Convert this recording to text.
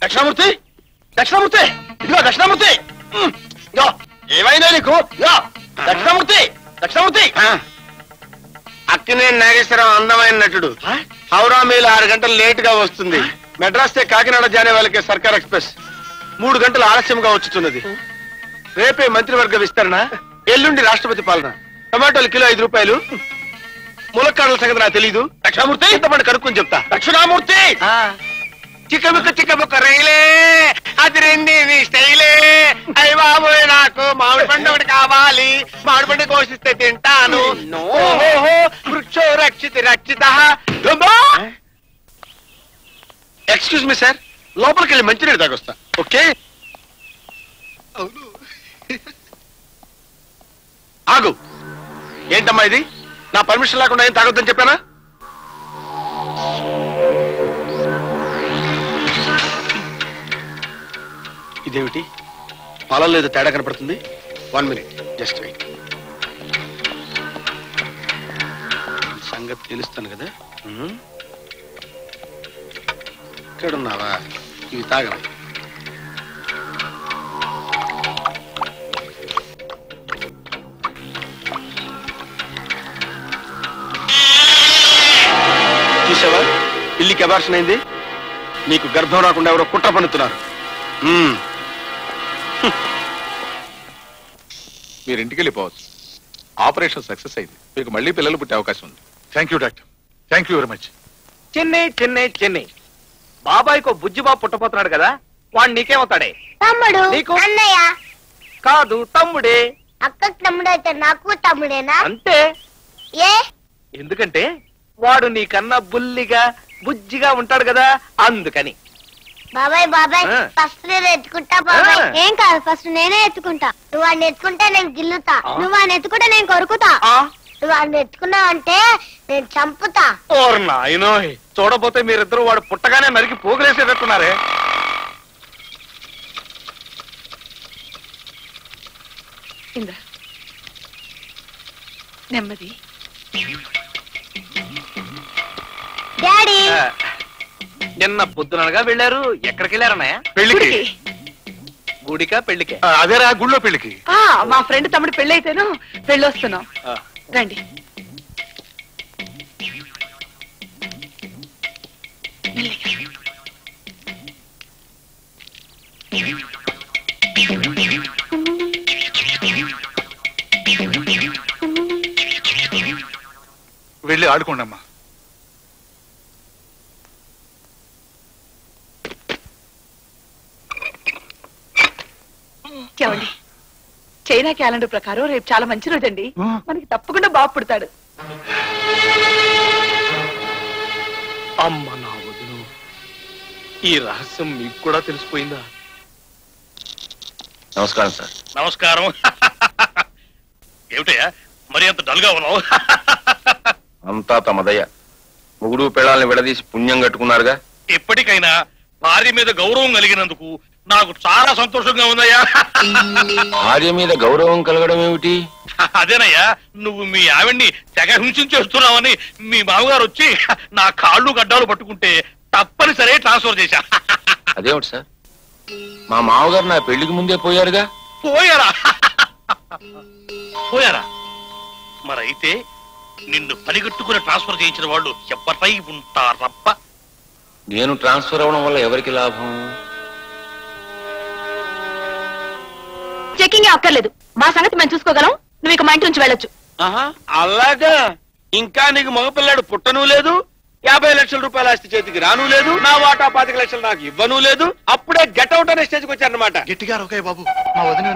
దక్షిణామూర్తి దక్షిణామూర్తి ఇదిగో దక్షిణామూర్తి ఇదిగో ఏమైనా నీకు ఇదిగో దక్షిణామూర్తి దక్షిణామూర్తి. అక్కినేని నాగేశ్వరరావు అందమైన నటుడు. హౌరా మేలు 6 గంటలు లేట్ గా వస్తుంది. మెడ్రాస్ కాకినాడ జానే వాళ్ళకి సర్కార్ ఎక్స్ప్రెస్ 3 గంటలు ఆలస్యంగా వచ్చుతున్నది. రేపే మంత్రివర్గ విస్తరణ, ఎల్లుండి రాష్ట్రపతి పాలన. టమాటోలు కిలో 5 రూపాయలు. ములక్కాడల సంగతి నాకు తెలీదు. దక్షిణామూర్తి ఇంతమంది కనుక్కొని చెప్తా. దక్షిణామూర్తి చిక్కబుక్క రైలే అది రెండి స్టైలే. అయ్య బాబోయ్ నాకు మామిడి పండు ఒకటి కావాలి. మామిడి పండు కోసిస్తే తింటాను. వృక్షో రక్షిత. ఎక్స్క్యూజ్ మీ సార్, లోపలికి వెళ్ళి మంచినీళ్ళు తాగొస్తా. ఓకే ఆగు. ఏంటమ్మా ఇది? నా పర్మిషన్ లేకుండా ఏం తాగొద్దని చెప్పానా? ఇదేమిటి పాలలో ఏదో తేడా కనపడుతుంది. 1 minute జస్ట్ వెయిట్. సంగతి తెలుస్తాను కదా. ఇక్కడున్నావా? ఇవి తాగవా? చూసావా పిల్లికి అబార్షన్ అయింది. నీకు గర్భం రాకుండా ఎవరో కుట్ర పన్నుతున్నారు. మీరు ఇంటికి వెళ్ళిపోవచ్చు. ఆపరేషన్ సక్సెస్ అయింది. మీకు మళ్ళీ పిల్లలు పుట్టే అవకాశం ఉంది. Thank you doctor, thank you very much. Chennai బాబాయ్కో బుజ్జిబాబు పుట్టపోతున్నాడు కదా, వాడు నీకేమవుతాడే? తమ్ముడు. నీకు? అన్నయ్య. కాదు తమ్ముడే. అక్కకి తమ్ముడు అయితే నాకు తమ్ముడేనా? అంతే. ఏ? ఎందుకంటే వాడు నీకన్నా బుల్లిగా బుజ్జిగా ఉంటాడు కదా, అందుకని. బాబాయ్ ఫస్ట్ నేను ఎత్తుకుంటా బాబాయ్. ఏం కాదు, ఫస్ట్ నేనే ఎత్తుకుంటా. నువ్వు వాడిని ఎత్తుకుంటే నేను గిల్లుతా. నువ్వు వాడిని ఎత్తుకుంటే నేను కొరుకుతా. నువ్వు వాడిని ఎత్తుకున్నావు అంటే నేను చంపుతా. ఓర్ నాయనో, చూడబోతే మీరిద్దరు వాడు పుట్టగానే నరికి పోగులేసేటట్టున్నారే. నెమ్మది. డాడీ నిన్న పొద్దునగా వెళ్ళారు. ఎక్కడికి వెళ్ళారన్నయ్య? పెళ్లికి. గుడికా పెళ్లికే? అదేరా గుళ్ళో పెళ్లికి. మా ఫ్రెండ్ తమ్ముడు పెళ్లి అయితేను వెళ్ళొస్తున్నాం. రండి. వెళ్ళి ఆడుకోండి అమ్మా. ఏమండి, చైనా క్యాలెండర్ ప్రకారం రేపు చాలా మంచి రోజండి. మనకి తప్పకుండా బాబు పుడతాడు. అమ్మ నా వదిను, ఈ రహస్యం మీకు కూడా తెలిసిపోయిందా? నమస్కారం సార్. నమస్కారం. ఏమిటయ్యా మరి అంత డల్గా ఉన్నావు? అంతా తమదయ్య. ముగుడు పెళ్ళాలని విడదీసి పుణ్యం కట్టుకున్నారుగా. ఇప్పటికైనా భార్య మీద గౌరవం కలిగినందుకు నాకు చాలా సంతోషంగా ఉందయ్యా. భార్య మీద గౌరవం కలగడం ఏమిటి? అదేనయ్యా, నువ్వు మీ ఆవిడ్ని తెగ హింసించేస్తున్నావని మీ మామగారు వచ్చి నా కాళ్ళు గడ్డాలు పట్టుకుంటే తప్పనిసరి ట్రాన్స్ఫర్ చేశా. అదేమిటి సార్, మా మామగారు నా పెళ్లికి ముందే పోయారుగా. పోయారా? పోయారా? మరైతే నిన్ను పనిగట్టుకుని ట్రాన్స్ఫర్ చేయించిన వాళ్ళు ఎవరై ఉంటారప్ప? నేను ట్రాన్స్ఫర్ అవడం వల్ల ఎవరికి లాభం? చెకింగ్ అక్కర్లేదు, మా సంగతి మేము చూసుకోగలం. నువ్వు ఇక మా ఇంటి నుంచి వెళ్ళొచ్చు. అలాగా? ఇంకా నీకు మగపిల్లాడు పుట్టను లేదు, 50 లక్షల రూపాయల ఆస్తి చేతికి రాను లేదు, నా వాటా 25 లక్షలు నాకు ఇవ్వను లేదు. అప్పుడే గెట్ అవుట్ అనే స్టేజ్కి వచ్చారనమాట. గట్టిగా రోకయ్య బాబు, మా వదిన